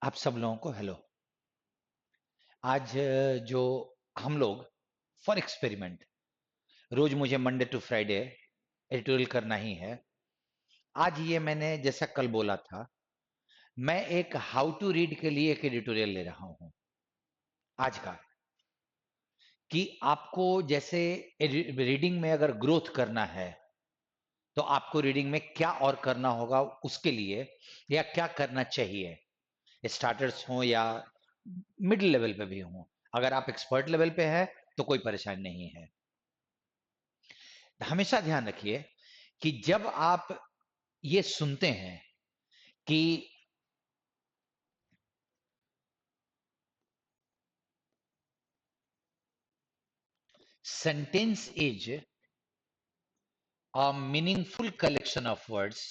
आप सब लोगों को हेलो। आज जो हम लोग फॉर एक्सपेरिमेंट रोज मुझे मंडे टू फ्राइडे एडिटोरियल करना ही है। आज ये मैंने जैसा कल बोला था, मैं एक हाउ टू रीड के लिए एक एडिटोरियल ले रहा हूं आज का, कि आपको जैसे रीडिंग में अगर ग्रोथ करना है तो आपको रीडिंग में क्या और करना होगा उसके लिए, या क्या करना चाहिए, स्टार्टर्स हों या मिडिल लेवल पे भी हों। अगर आप एक्सपर्ट लेवल पे है तो कोई परेशानी नहीं है। हमेशा ध्यान रखिए कि जब आप ये सुनते हैं कि sentence is a meaningful collection of words,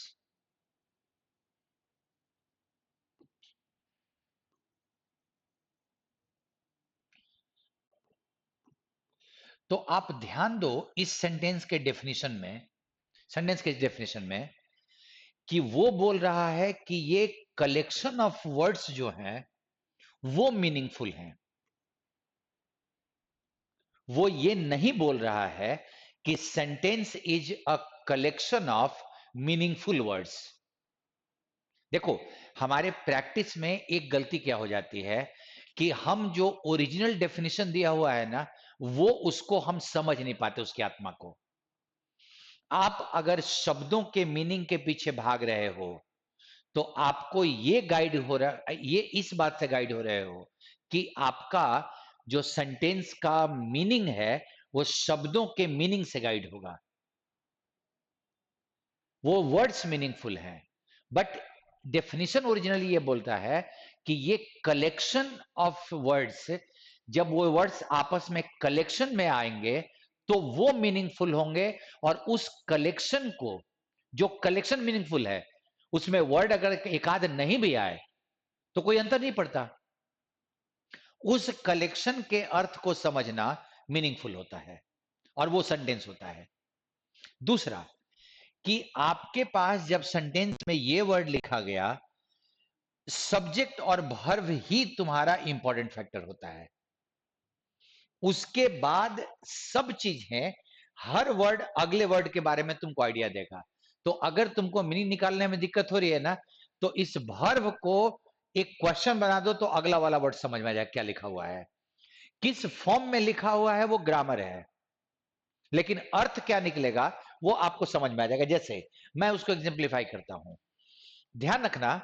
तो आप ध्यान दो इस सेंटेंस के डेफिनेशन में कि वो बोल रहा है कि ये कलेक्शन ऑफ वर्ड्स जो हैं वो मीनिंगफुल हैं। वो ये नहीं बोल रहा है कि sentence is a collection of meaningful words. देखो, हमारे प्रैक्टिस में एक गलती क्या हो जाती है कि हम जो ओरिजिनल डेफिनेशन दिया हुआ है ना, वो उसको हम समझ नहीं पाते, उसकी आत्मा को। आप अगर शब्दों के मीनिंग के पीछे भाग रहे हो तो आपको ये गाइड हो रहा, ये इस बात से गाइड हो रहे हो कि आपका जो सेंटेंस का मीनिंग है वो शब्दों के मीनिंग से गाइड होगा। वो वर्ड्स मीनिंगफुल हैं, बट डेफिनेशन ओरिजिनली ये बोलता है कि ये कलेक्शन ऑफ वर्ड्स, जब वो वर्ड्स आपस में कलेक्शन में आएंगे तो वो मीनिंगफुल होंगे। और उस कलेक्शन को, जो कलेक्शन मीनिंगफुल है, उसमें वर्ड अगर एक आध नहीं भी आए तो कोई अंतर नहीं पड़ता। उस कलेक्शन के अर्थ को समझना मीनिंगफुल होता है और वो सेंटेंस होता है। दूसरा, कि आपके पास जब सेंटेंस में ये वर्ड लिखा गया, सब्जेक्ट और वर्ब ही तुम्हारा इंपॉर्टेंट फैक्टर होता है। उसके बाद सब चीजें, हर वर्ड अगले वर्ड के बारे में तुमको आइडिया देगा। तो अगर तुमको मीनिंग निकालने में दिक्कत हो रही है ना, तो इस वर्ब को एक क्वेश्चन बना दो तो अगला वाला वर्ड समझ में आ जाए क्या लिखा हुआ है। किस फॉर्म में लिखा हुआ है वो ग्रामर है, लेकिन अर्थ क्या निकलेगा वो आपको समझ में आ जाएगा। जैसे मैं उसको एग्जांपलीफाई करता हूं, ध्यान रखना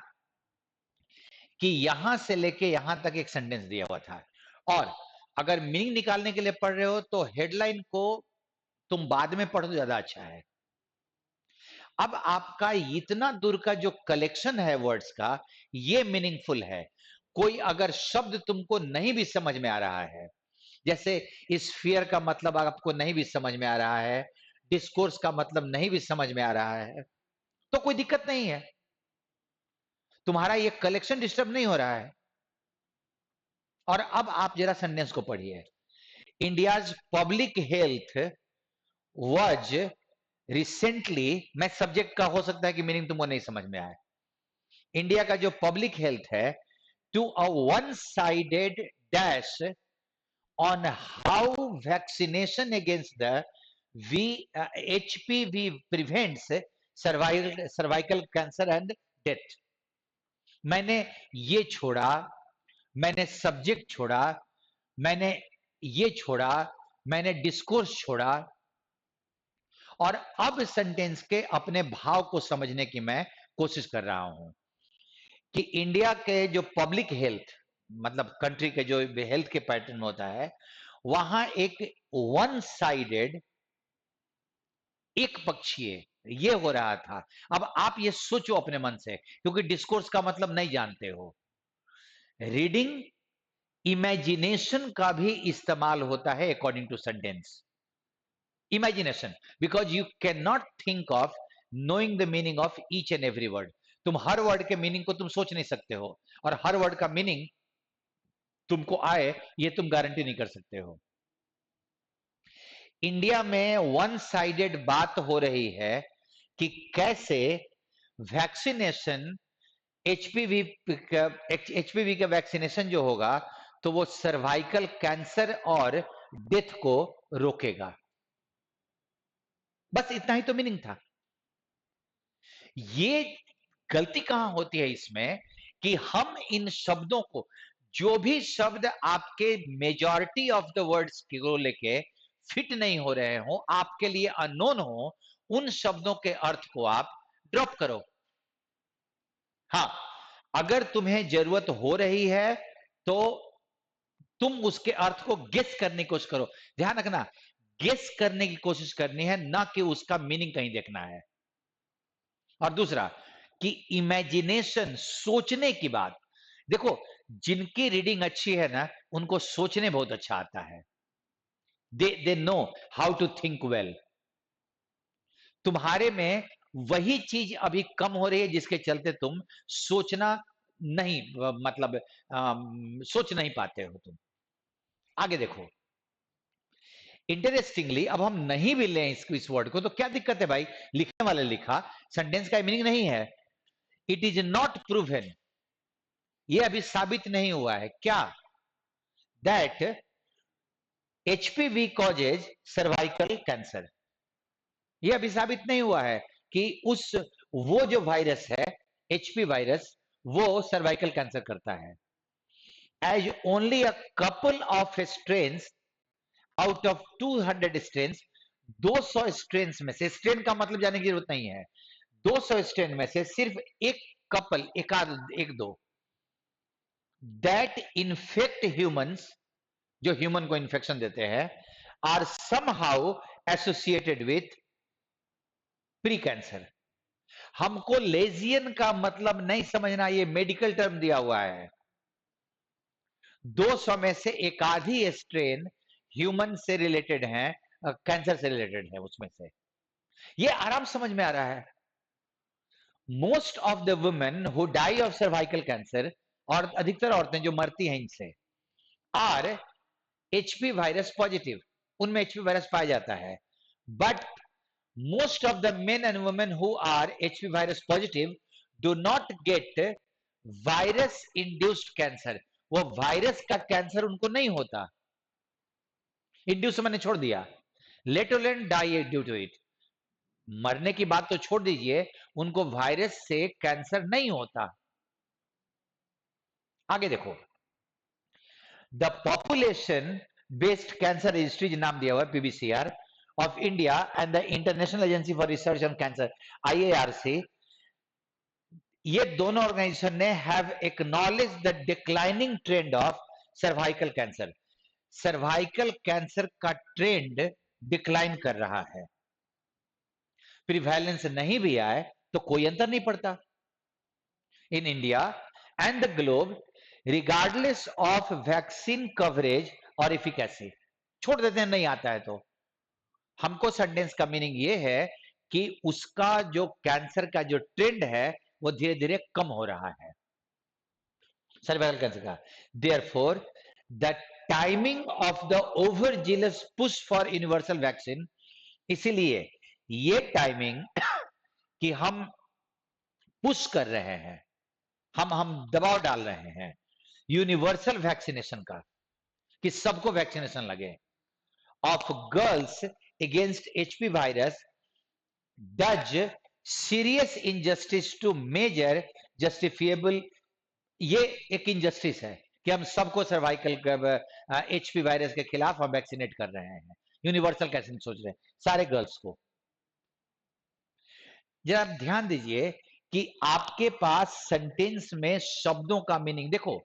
कि यहां से लेके यहां तक एक सेंटेंस दिया हुआ था, और अगर मीनिंग निकालने के लिए पढ़ रहे हो तो हेडलाइन को तुम बाद में पढ़ो तो ज्यादा अच्छा है। अब आपका इतना दूर का जो कलेक्शन है वर्ड्स का, ये मीनिंगफुल है। कोई अगर शब्द तुमको नहीं भी समझ में आ रहा है, जैसे इस फियर का मतलब आपको नहीं भी समझ में आ रहा है, डिस्कोर्स का मतलब नहीं भी समझ में आ रहा है, तो कोई दिक्कत नहीं है, तुम्हारा ये कलेक्शन डिस्टर्ब नहीं हो रहा है। और अब आप जरा सेंटेंस को पढ़िए। India's public health was recently, मैं सब्जेक्ट का हो सकता है कि मीनिंग तुमको नहीं समझ में आए। इंडिया का जो पब्लिक हेल्थ है, to a one sided dash on how vaccination against the HPV prevents cervical cancer and death। मैंने ये छोड़ा, मैंने सब्जेक्ट छोड़ा, मैंने ये छोड़ा, मैंने डिस्कोर्स छोड़ा, और अब सेंटेंस के अपने भाव को समझने की मैं कोशिश कर रहा हूं कि इंडिया के जो पब्लिक हेल्थ, मतलब कंट्री के जो हेल्थ के पैटर्न होता है, वहां एक वन साइडेड, एक पक्षीय ये हो रहा था। अब आप ये सोचो अपने मन से, क्योंकि डिस्कोर्स का मतलब नहीं जानते हो। रीडिंग इमेजिनेशन का भी इस्तेमाल होता है according to sentence. Imagination, because you can not think of knowing the meaning of each and every word. तुम हर वर्ड के मीनिंग को तुम सोच नहीं सकते हो, और हर वर्ड का मीनिंग तुमको आए ये तुम गारंटी नहीं कर सकते हो। इंडिया में वन साइडेड बात हो रही है कि कैसे वैक्सीनेशन एचपीवी एचपीवी का वैक्सीनेशन जो होगा तो वो सर्वाइकल कैंसर और डेथ को रोकेगा। बस इतना ही तो मीनिंग था। ये गलती कहां होती है इसमें कि हम इन शब्दों को, जो भी शब्द आपके मेजॉरिटी ऑफ द वर्ड्स को लेके फिट नहीं हो रहे हो, आपके लिए अननोन हो, उन शब्दों के अर्थ को आप ड्रॉप करो। हाँ, अगर तुम्हें जरूरत हो रही है तो तुम उसके अर्थ को गेस करने की कोशिश करो। ध्यान रखना, गेस करने की कोशिश करनी है, ना कि उसका मीनिंग कहीं देखना है। और दूसरा कि इमेजिनेशन, सोचने की बात, देखो जिनकी रीडिंग अच्छी है ना, उनको सोचने बहुत अच्छा आता है। They know how to think well. तुम्हारे में वही चीज अभी कम हो रही है जिसके चलते तुम सोचना नहीं, मतलब सोच नहीं पाते हो तुम। आगे देखो, इंटरेस्टिंगली अब हम नहीं भी लें इस वर्ड को तो क्या दिक्कत है भाई, लिखने वाले लिखा, सेंटेंस का मीनिंग नहीं है। इट इज नॉट प्रूवन, ये अभी साबित नहीं हुआ है क्या, that HPV causes cervical cancer. ये अभी साबित नहीं हुआ है कि वो जो वायरस है, एचपी वायरस, वो सर्वाइकल कैंसर करता है। As only a couple of strains out of 200 strains, 200 strains में से, स्ट्रेन का मतलब जानने की जरूरत नहीं है, 200 स्ट्रेन में से सिर्फ एक कपल, एक दो, दैट इन्फेक्ट ह्यूमंस, जो ह्यूमन को इन्फेक्शन देते हैं, are somehow associated with pre cancer. हमको लेजियन का मतलब नहीं समझना, ये मेडिकल टर्म दिया हुआ है। 200 में से एक आधी स्ट्रेन ह्यूमन से रिलेटेड है, कैंसर से रिलेटेड है उसमें से, ये आराम समझ में आ रहा है। Most of the women who die of cervical cancer, और अधिकतर औरतें जो मरती हैं इनसे, आर एचपी वायरस पॉजिटिव, उनमें एचपी वायरस पाया जाता है। But most of the men and women who are HPV virus positive do not get virus induced cancer, वो वायरस का कैंसर उनको नहीं होता। इंड्यूस मैंने छोड़ दिया, let alone die due to it, मरने की बात तो छोड़ दीजिए, उनको वायरस से कैंसर नहीं होता। आगे देखो, the population based cancer registry नाम दिया हुआ है पीबीसीआर of India and the international agency for research on cancer IARC, ये दोनों ऑर्गेनाइजेशन ने have acknowledge the declining trend of cervical cancer. Cervical cancer का ट्रेंड डिक्लाइन कर रहा है। प्रिवेलेंस नहीं भी आए तो कोई अंतर नहीं पड़ता in India and the globe, regardless of vaccine coverage और इफिकेसी। छोड़ देते हैं नहीं आता है तो। हमको सेंटेंस का मीनिंग ये है कि उसका जो कैंसर का जो ट्रेंड है वो धीरे धीरे कम हो रहा है, सर्वाइकल कैंसर का। Therefore the timing of the over jealous push for universal vaccine, इसीलिए ये टाइमिंग कि हम पुश कर रहे हैं, हम दबाव डाल रहे हैं यूनिवर्सल वैक्सीनेशन का, कि सबको वैक्सीनेशन लगे, of girls against HP virus, does serious injustice to major justifiable. ये एक इनजस्टिस है कि हम सबको सर्वाइकल एचपी वायरस के खिलाफ हम वैक्सीनेट कर रहे हैं, यूनिवर्सल कैसे सोच रहे हैं सारे गर्ल्स को। जरा आप ध्यान दीजिए कि आपके पास सेंटेंस में शब्दों का मीनिंग देखो,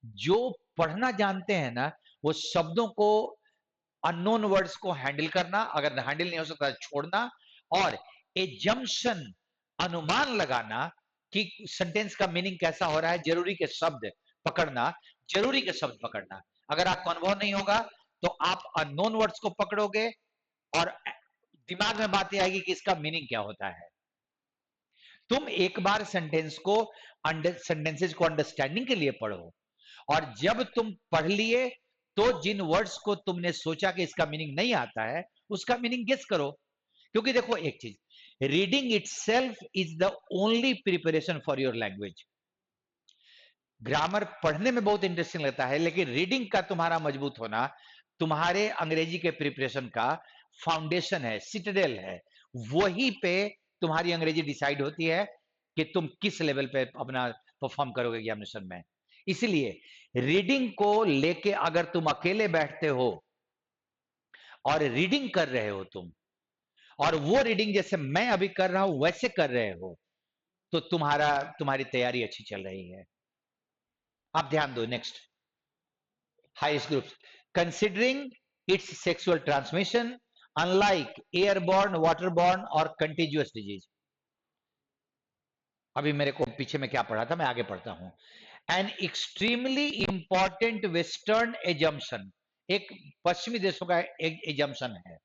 जो पढ़ना जानते हैं ना, वो शब्दों को, अननोन वर्ड्स को हैंडल करना, अगर हैंडल नहीं हो सकता छोड़ना, और एजम्पशन, अनुमान लगाना कि सेंटेंस का मीनिंग कैसा हो रहा है, जरूरी के शब्द पकड़ना, जरूरी के शब्द पकड़ना। अगर आपको अनुभव नहीं होगा तो आप अननोन वर्ड्स को पकड़ोगे और दिमाग में बात आएगी कि इसका मीनिंग क्या होता है। तुम एक बार सेंटेंसेस को अंडरस्टैंडिंग के लिए पढ़ो, और जब तुम पढ़ लिए तो जिन वर्ड्स को तुमने सोचा कि इसका मीनिंग नहीं आता है, उसका मीनिंग गेस करो। क्योंकि देखो एक चीज, reading itself is the only preparation for your language. Grammar पढ़ने में बहुत इंटरेस्टिंग लगता है, लेकिन रीडिंग का तुम्हारा मजबूत होना तुम्हारे अंग्रेजी के प्रिपरेशन का फाउंडेशन है, सिटाडेल है। वही पे तुम्हारी अंग्रेजी डिसाइड होती है कि तुम किस लेवल पे अपना परफॉर्म करोगे एग्जामिनेशन में। इसलिए रीडिंग को लेके अगर तुम अकेले बैठते हो और रीडिंग कर रहे हो तुम, और वो रीडिंग जैसे मैं अभी कर रहा हूं वैसे कर रहे हो, तो तुम्हारी तैयारी अच्छी चल रही है। आप ध्यान दो, next, highest groups. Considering its sexual transmission, unlike airborne, waterborne or contagious disease. अभी मेरे को पीछे में क्या पढ़ा था, मैं आगे पढ़ता हूं. An extremely important Western assumption, एक पश्चिमी देशों का एक assumption है,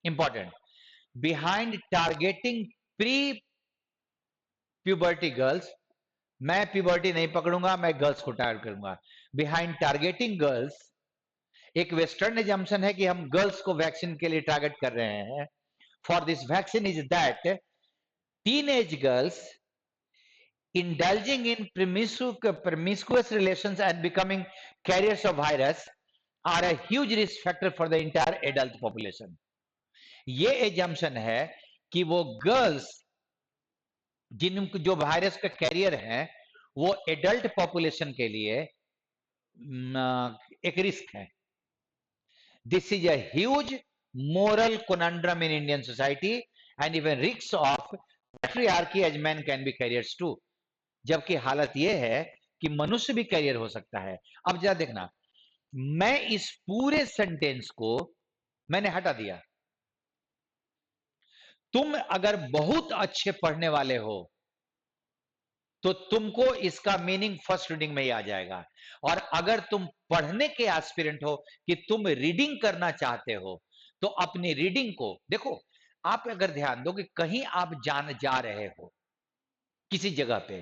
important, behind targeting pre-puberty girls. मैं प्यूबर्टी नहीं पकड़ूंगा, मैं गर्ल्स को टारगेट करूंगा. बिहाइंड टारगेटिंग गर्ल्स, एक वेस्टर्न एजम्पशन है कि हम गर्ल्स को वैक्सीन के लिए टारगेट कर रहे हैं. For this vaccine is that teenage girls indulging in promiscuous relations and becoming carriers of virus are a huge risk factor for the entire adult population. ये एजम्पशन है कि वो गर्ल्स जिन जो वायरस का कैरियर हैं वो एडल्ट पॉपुलेशन के लिए एक रिस्क है. This is a huge moral conundrum in Indian society and even risks of patriarchy as men can be carriers too. जबकि हालत यह है कि मनुष्य भी कैरियर हो सकता है. अब जरा देखना, मैं इस पूरे सेंटेंस को मैंने हटा दिया. तुम अगर बहुत अच्छे पढ़ने वाले हो तो तुमको इसका मीनिंग फर्स्ट रीडिंग में ही आ जाएगा. और अगर तुम पढ़ने के एस्पिरेंट हो कि तुम रीडिंग करना चाहते हो तो अपनी रीडिंग को देखो. आप अगर ध्यान दो कि कहीं आप जा रहे हो किसी जगह पे,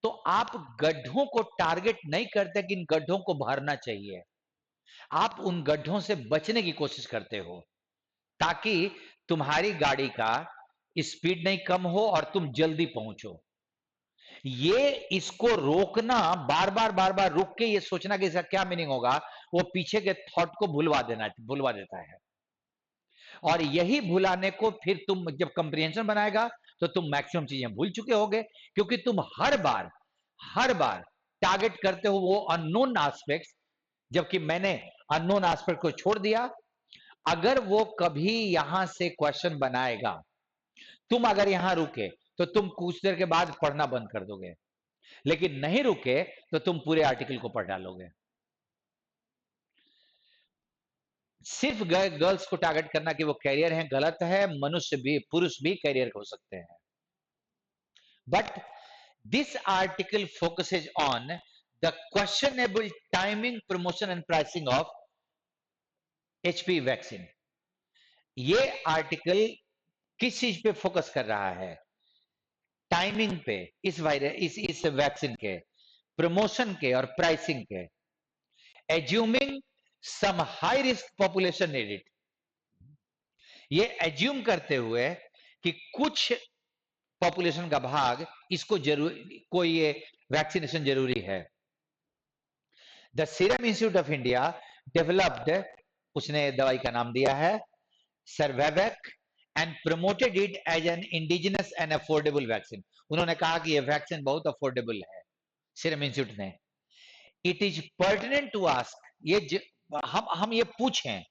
तो आप गड्ढों को टारगेट नहीं करते कि इन गड्ढों को भरना चाहिए. आप उन गड्ढों से बचने की कोशिश करते हो ताकि तुम्हारी गाड़ी का स्पीड नहीं कम हो और तुम जल्दी पहुंचो. ये इसको रोकना, बार बार रुक के ये सोचना कि इसका क्या मीनिंग होगा, वो पीछे के थॉट को भुलवा देता है. और यही भुलाने को फिर तुम जब कंप्रिहेंशन बनाएगा तो तुम मैक्सिमम चीजें भूल चुके होगे, क्योंकि तुम हर बार टारगेट करते हो वो अननोन एस्पेक्ट्स, जबकि मैंने अननोन एस्पेक्ट को छोड़ दिया. अगर वो कभी यहां से क्वेश्चन बनाएगा, तुम अगर यहां रुके तो तुम कुछ देर के बाद पढ़ना बंद कर दोगे, लेकिन नहीं रुके तो तुम पूरे आर्टिकल को पढ़ डालोगे. सिर्फ गर्ल्स को टारगेट करना कि वो कैरियर है, गलत है. मनुष्य भी, पुरुष भी कैरियर हो सकते हैं. But this article focuses on the questionable timing, promotion and pricing of HPV vaccine. ये आर्टिकल किस चीज पे फोकस कर रहा है? टाइमिंग पे, इस वायरस, इस वैक्सीन के, प्रमोशन के और प्राइसिंग के. Assuming some high risk population need it. ये एज्यूम करते हुए कि कुछ पॉपुलेशन का भाग इसको कोई ये वैक्सीनेशन जरूरी है. The Serum Institute of India developed, उसने दवाई का नाम दिया है Cervavac, and promoted it as an indigenous and affordable vaccine. उन्होंने कहा कि यह वैक्सीन बहुत अफोर्डेबल है, सीरम इंस्टीट्यूट ने. It is pertinent to ask, ये हम ये पूछें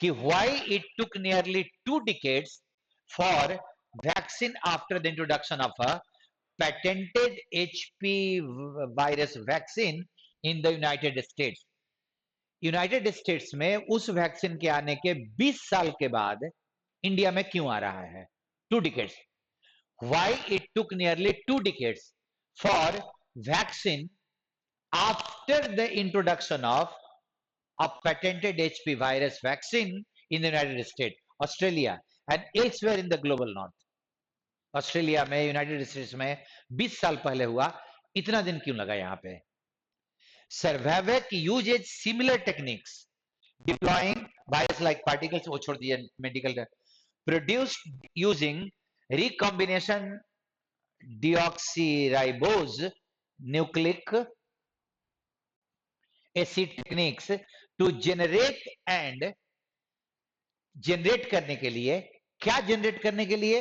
कि why it took nearly 2 decades for vaccine after the introduction of a patented HP virus vaccine in the United States. United states में उस वैक्सीन के आने के 20 साल के बाद इंडिया में क्यों आ रहा है? 2 decades. Why it took nearly 2 decades for vaccine after the introduction of a patented HP virus vaccine in the United States, Australia, and elsewhere in the global north. Australia में, यूनाइटेड स्टेट्स में 20 साल पहले हुआ, इतना दिन क्यों लगा यहां पे? Cervavac uses similar techniques deploying virus like particles, वो छोड़ दिए medical, produced using recombination deoxyribose nucleic acid techniques to generate करने के लिए, क्या जनरेट करने के लिए?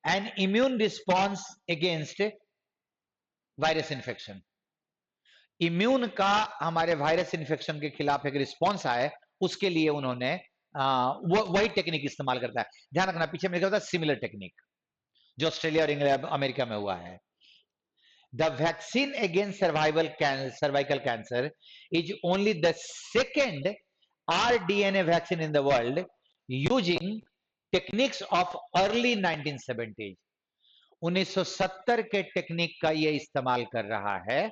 An immune response against virus infection. Immune का हमारे वायरस इन्फेक्शन के खिलाफ एक रिस्पॉन्स आए, उसके लिए उन्होंने वही टेक्निक इस्तेमाल करता है। ध्यान रखना, पीछे में क्या होता है, सिमिलर टेक्निक जो ऑस्ट्रेलिया और इंग्लैंड अमेरिका में हुआ है। The vaccine against cervical cancer is only the second rDNA vaccine in the world using techniques of early 1970s। 1970 के टेक्निक का ये इस्तेमाल कर रहा है।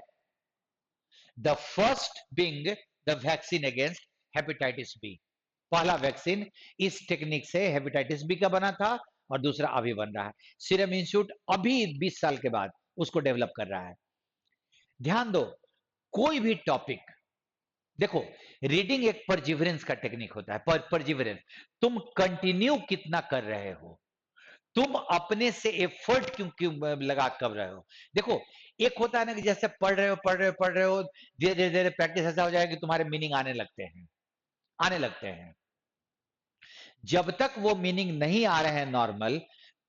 The first being the vaccine against hepatitis B. पहला वैक्सीन इस टेक्निक से हेपेटाइटिस बी का बना था और दूसरा अभी बन रहा है। सीरम इंस्टीट्यूट अभी 20 साल के बाद उसको डेवलप कर रहा है। ध्यान दो, कोई भी टॉपिक देखो, रीडिंग एक परजिवरेंस का टेक्निक होता है। परजिवरेंस, तुम कंटिन्यू कितना कर रहे हो, तुम अपने से एफर्ट क्यों क्यों लगा कर रहे हो। देखो, एक होता है ना कि जैसे पढ़ रहे हो, धीरे धीरे धीरे प्रैक्टिस ऐसा हो जाएगा कि तुम्हारे मीनिंग आने लगते हैं। जब तक वो मीनिंग नहीं आ रहे हैं नॉर्मल,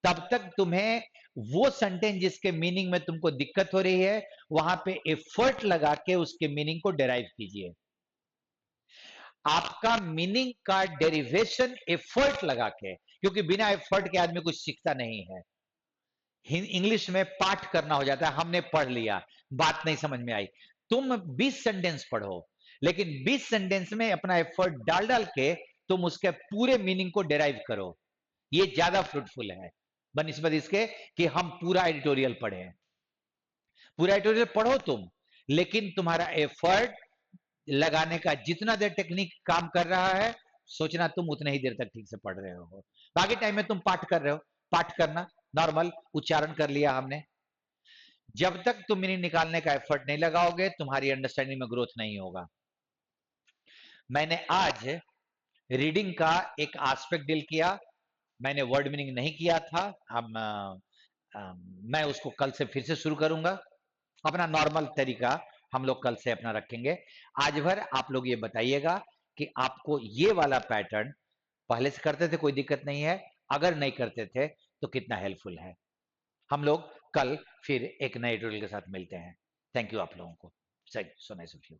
तब तक तुम्हें वो सेंटेंस जिसके मीनिंग में तुमको दिक्कत हो रही है, वहां पे एफर्ट लगा के उसके मीनिंग को डेराइव कीजिए। आपका मीनिंग का डेरिवेशन एफर्ट लगा के, क्योंकि बिना एफर्ट के आदमी कुछ सीखता नहीं है। इंग्लिश में पाठ करना हो जाता है, हमने पढ़ लिया, बात नहीं समझ में आई। तुम 20 सेंटेंस पढ़ो, लेकिन 20 सेंटेंस में अपना एफर्ट डाल डाल के तुम उसके पूरे मीनिंग को डेराइव करो। ये ज्यादा फ्रूटफुल है बनिस्बत इसके कि हम पूरा एडिटोरियल पढ़ें। पूरा एडिटोरियल पढ़ो तुम, लेकिन तुम्हारा एफर्ट लगाने का जितना देर टेक्निक काम कर रहा है, सोचना तुम उतने ही देर तक ठीक से पढ़ रहे हो। बाकी टाइम में तुम पाठ कर रहे हो, पाठ करना नॉर्मल, उच्चारण कर लिया हमने। जब तक तुम मीनिंग निकालने का एफर्ट नहीं लगाओगे, तुम्हारी अंडरस्टैंडिंग में ग्रोथ नहीं होगा। मैंने आज रीडिंग का एक एस्पेक्ट डील किया, मैंने वर्ड मीनिंग नहीं किया था। हम मैं उसको कल से फिर से शुरू करूंगा, अपना नॉर्मल तरीका हम लोग कल से अपना रखेंगे। आज भर आप लोग ये बताइएगा कि आपको ये वाला पैटर्न पहले से करते थे, कोई दिक्कत नहीं है, अगर नहीं करते थे तो कितना हेल्पफुल है। हम लोग कल फिर एक नए ट्यूटोरियल के साथ मिलते हैं। थैंक यू आप लोगों को। So nice of you.